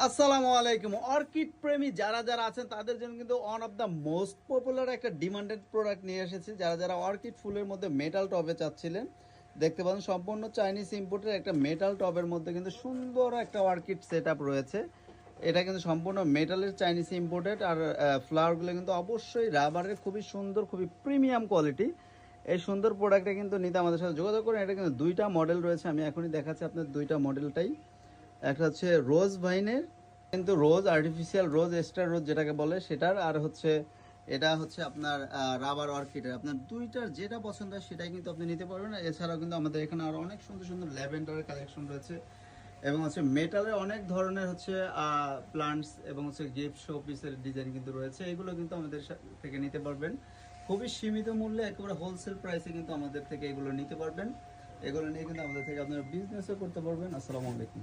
আসসালামু আলাইকুম। অর্কিড প্রেমী যারা যারা আছেন তাদের জন্য কিন্তু one of the most popular একটা ডিমান্ডেড প্রোডাক্ট নিয়ে এসেছি। যারা যারা অর্কিড ফুলের মধ্যে মেটাল টবে চাচ্ছিলেন, দেখতে পাচ্ছেন সম্পূর্ণ চাইনিজ ইম্পোর্টের একটা মেটাল টবের মধ্যে কিন্তু সুন্দর একটা অর্কিড সেট আপ রয়েছে। এটা কিন্তু সম্পূর্ণ মেটালের চাইনিজ ইম্পোর্টেড, আর ফ্লাওয়ারগুলো কিন্তু অবশ্যই রাবারের, খুবই সুন্দর, খুবই প্রিমিয়াম কোয়ালিটি। এই সুন্দর প্রোডাক্টটা কিন্তু নিতে আমাদের সাথে যোগাযোগ করেন। এটা কিন্তু দুইটা মডেল রয়েছে, আমি এখনই দেখাচ্ছি আপনার দুইটা মডেলটাই। একটা হচ্ছে রোজ ভাইনের, কিন্তু রোজ আর্টিফিশিয়াল রোজ, এক্সট্রা রোজ যেটাকে বলে সেটার, আর হচ্ছে এটা হচ্ছে আপনার রাবার অর্কিডের। আপনার দুইটার যেটা পছন্দ হয় সেটাই কিন্তু আপনি নিতে পারবেন। এছাড়াও কিন্তু আমাদের এখানে আরো অনেক সুন্দর সুন্দর ল্যাভেন্ডারের কালেকশন রয়েছে, এবং হচ্ছে মেটালের অনেক ধরনের হচ্ছে প্লান্টস এবং হচ্ছে গিফট শো পিসের ডিজাইন কিন্তু রয়েছে। এগুলো কিন্তু আমাদের থেকে নিতে পারবেন খুবই সীমিত মূল্যে, একেবারে হোলসেল প্রাইসে কিন্তু আমাদের থেকে এগুলো নিতে পারবেন। এগুলো নিয়ে কিন্তু আমাদের থেকে আপনারা বিজনেসও করতে পারবেন। আসসালামু আলাইকুম।